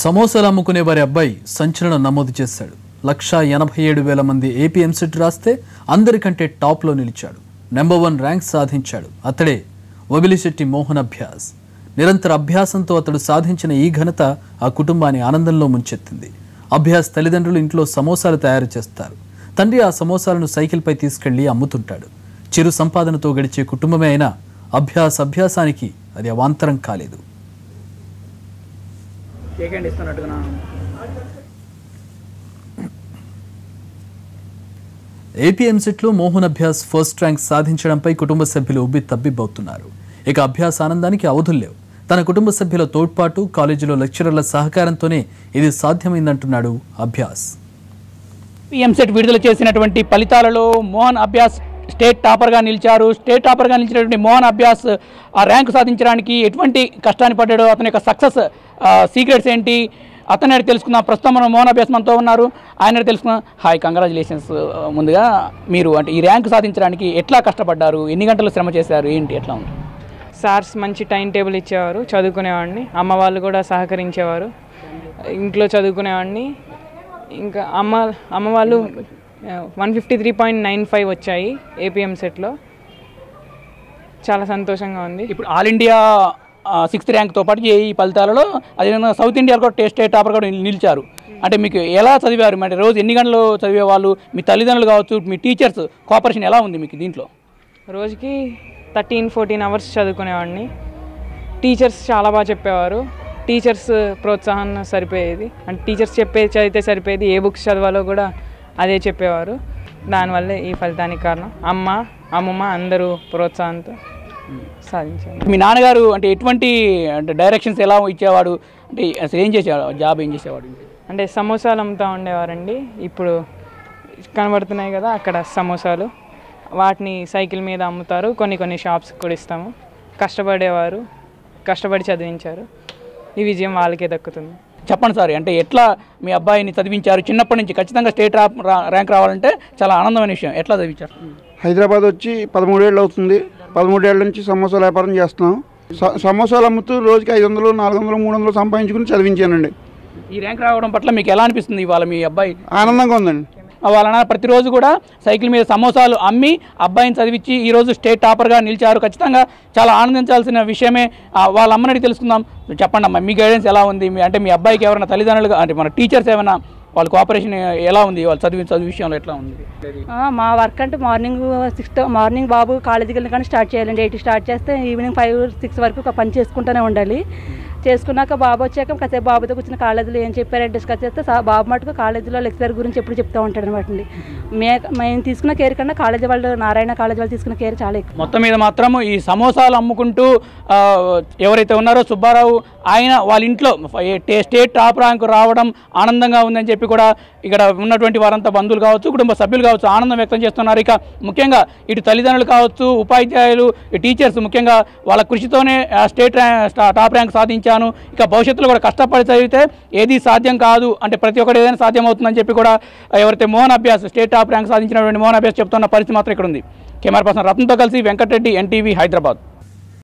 సమోసాలు అమ్ముకునే వారి అబ్బాయి సంచలనం నమోదు చేశాడు. 1,87,000 మంది ఏపీ ఎంసెట్ రాస్తే అందరికంటే టాప్లో నిలిచాడు. నెంబర్ 1 ర్యాంక్ సాధించాడు. అతడే వబిలిశెట్టి మోహన్ అభ్యాస్. నిరంతర అభ్యాసంతో అతడు సాధించిన ఈ ఘనత ఆ కుటుంబాన్ని ఆనందంలో ముంచెత్తింది. అభ్యాస్ తల్లిదండ్రులు ఇంట్లో సమోసాలు తయారు చేస్తారు. తండ్రి ఆ సమోసాలను సైకిల్పై తీసుకెళ్లి అమ్ముతుంటాడు. చిరు సంపాదనతో గడిచే కుటుంబమే అయినా అభ్యాసానికి అది అవాంతరం కాలేదు. ఏపీ ఎంసెట్లో మోహన్ అభ్యాస్ ఫస్ట్ ర్యాంక్ సాధించడంపై కుటుంబ సభ్యులు ఉబ్బి తబ్బిబ్బవుతున్నారు. ఇక అభ్యాస ఆనందానికి అవధుల్లేవు. తన కుటుంబ సభ్యుల తోడ్పాటు, కాలేజీలో లెక్చరర్ల సహకారంతోనే ఇది సాధ్యమైందంటున్నాడు అభ్యాస్. ఎంసెట్ విడుదల చేసినటువంటి ఫలితాలలో మోహన్ అభ్యాస్ స్టేట్ టాపర్గా నిలిచారు. స్టేట్ టాపర్గా నిలిచినటువంటి మోహన్ అభ్యాస్ ఆ ర్యాంకు సాధించడానికి ఎటువంటి కష్టాన్ని పడ్డాడో, అతని యొక్క సక్సెస్ సీక్రెట్స్ ఏంటి అతనే తెలుసుకుందాం. ప్రస్తుతం మనం మోహన్ అభ్యాస్ మనతో ఉన్నారు. ఆయన తెలుసుకుందాం. Hi, congratulations. ముందుగా మీరు అంటే ఈ ర్యాంకు సాధించడానికి ఎట్లా కష్టపడ్డారు, ఎన్ని గంటలు శ్రమ చేశారు, ఏంటి ఎట్లా ఉంది? సార్స్ మంచి టైం టేబుల్ ఇచ్చేవారు, చదువుకునేవాడిని. అమ్మ వాళ్ళు కూడా సహకరించేవారు, ఇంట్లో చదువుకునేవాడిని. ఇంకా అమ్మ వాళ్ళు 153.95 వచ్చాయి ఏపీఎం సెట్లో. చాలా సంతోషంగా ఉంది. ఇప్పుడు ఆల్ ఇండియా 6th ర్యాంక్తో పాటు ఈ ఫలితాలలో అదేవిధంగా సౌత్ ఇండియా కూడా స్టేట్ టాపర్ కూడా నిలిచారు. అంటే మీకు ఎలా చదివారు? అంటే రోజు ఎన్ని గంటలు చదివేవాళ్ళు? మీ తల్లిదండ్రులు కావచ్చు, మీ టీచర్స్ కోఆపరేషన్ ఎలా ఉంది మీకు దీంట్లో? రోజుకి 13-14 అవర్స్ చదువుకునేవాడిని. టీచర్స్ చాలా బాగా చెప్పేవారు. టీచర్స్ ప్రోత్సాహం సరిపోయేది. అంటే టీచర్స్ చదివితే సరిపోయేది. ఏ బుక్స్ చదవాలో కూడా అదే చెప్పేవారు. దానివల్లే ఈ ఫలితానికి కారణం. అమ్మమ్మ అందరూ ప్రోత్సాహంతో సాధించారు. మీ నాన్నగారు అంటే ఎటువంటి అంటే డైరెక్షన్స్ ఎలా ఇచ్చేవాడు? అంటే అసలు ఏం చేసేవాడు, జాబ్ ఏం చేసేవాడు? అంటే సమోసాలు అమ్ముతూ ఉండేవారండి. ఇప్పుడు కనబడుతున్నాయి కదా అక్కడ సమోసాలు, వాటిని సైకిల్ మీద అమ్ముతారు. కొన్ని షాప్స్కి కూడా ఇస్తాము. కష్టపడేవారు, కష్టపడి చదివించారు. ఈ విజయం వాళ్ళకే దక్కుతుంది. చెప్పండి సార్, అంటే ఎట్లా మీ అబ్బాయిని చదివించారు? చిన్నప్పటి నుంచి ఖచ్చితంగా స్టేట్ ర్యాంక్ రావాలంటే చాలా ఆనందమైన విషయం. ఎట్లా చదివించారు? హైదరాబాద్ వచ్చి 13 ఏళ్ళు అవుతుంది. 13 ఏళ్ళ నుంచి సమోసాల వ్యాపారం చేస్తున్నాం. సమోసాలు అమ్ముతూ రోజుకి 500, 400, 300 సంపాదించుకుని చదివించానండి. ఈ ర్యాంక్ రావడం పట్ల మీకు ఎలా అనిపిస్తుంది? ఇవాళ మీ అబ్బాయి ఆనందంగా ఉందండి. వాళ్ళ నాన్న ప్రతిరోజు కూడా సైకిల్ మీద సమోసాలు అమ్మి అబ్బాయిని చదివించి ఈరోజు స్టేట్ టాపర్గా నిలిచారు. ఖచ్చితంగా చాలా ఆనందించాల్సిన విషయమే. వాళ్ళ అమ్మని తెలుసుకుందాం. చెప్పండి అమ్మా, మీ గైడెన్స్ ఎలా ఉంది? అంటే మీ అబ్బాయికి ఎవరైనా తల్లిదండ్రులుగా అంటే మన టీచర్స్ ఏమైనా వాళ్ళ కోఆపరేషన్ ఎలా ఉంది? వాళ్ళు చదువు విషయంలో ఎట్లా ఉంది? మా వర్క్ అంటే మార్నింగ్ బాబు కాలేజీకి వెళ్ళిన కానీ స్టార్ట్ చేయాలండి. 8 స్టార్ట్ చేస్తే ఈవినింగ్ 5-6 వరకు పని చేసుకుంటూనే ఉండాలి. చేసుకున్నాక బాబు వచ్చాక కాసేపు బాబుతో కూర్చున్న కాలేజీలో ఏం చెప్పారని డిస్కస్ చేస్తే బాబు మటుకు కాలేజీలో లెక్చరర్ గురించి ఎప్పుడు చెప్తూ ఉంటాడు అనమాట అండి. మేము తీసుకున్న కేర్ కన్నా కాలేజీ వాళ్ళు, నారాయణ కాలేజీ వాళ్ళు తీసుకున్న కేర్ చాలా ఎక్కువ. మొత్తం మీద మాత్రం ఈ సమోసాలు అమ్ముకుంటూ ఎవరైతే ఉన్నారో సుబ్బారావు, ఆయన వాళ్ళ ఇంట్లో స్టేట్ టాప్ ర్యాంకు రావడం ఆనందంగా ఉందని చెప్పి కూడా ఇక్కడ ఉన్నటువంటి వారంతా బంధువులు కావచ్చు, కుటుంబ సభ్యులు కావచ్చు ఆనందం వ్యక్తం చేస్తున్నారు. ఇక ముఖ్యంగా ఇటు తల్లిదండ్రులు కావచ్చు, ఉపాధ్యాయులు, టీచర్స్ ముఖ్యంగా వాళ్ళ కృషితోనే స్టేట్ టాప్ ర్యాంక్ సాధించాను. ఇక భవిష్యత్తులో కూడా కష్టపడి చదివితే ఏది సాధ్యం కాదు, అంటే ప్రతి ఒక్కటి ఏదైనా సాధ్యం అవుతుందని చెప్పి కూడా ఎవరైతే Mohan Abhyas state top rank సాధించినటువంటి మోహన్ అభ్యాస్ చెప్తున్న పరిస్థితి మాత్రం ఇక్కడ ఉంది. కెమెరా పర్సన్ రత్నంతో కలిసి వెంకటరెడ్డి, NTV, హైదరాబాద్.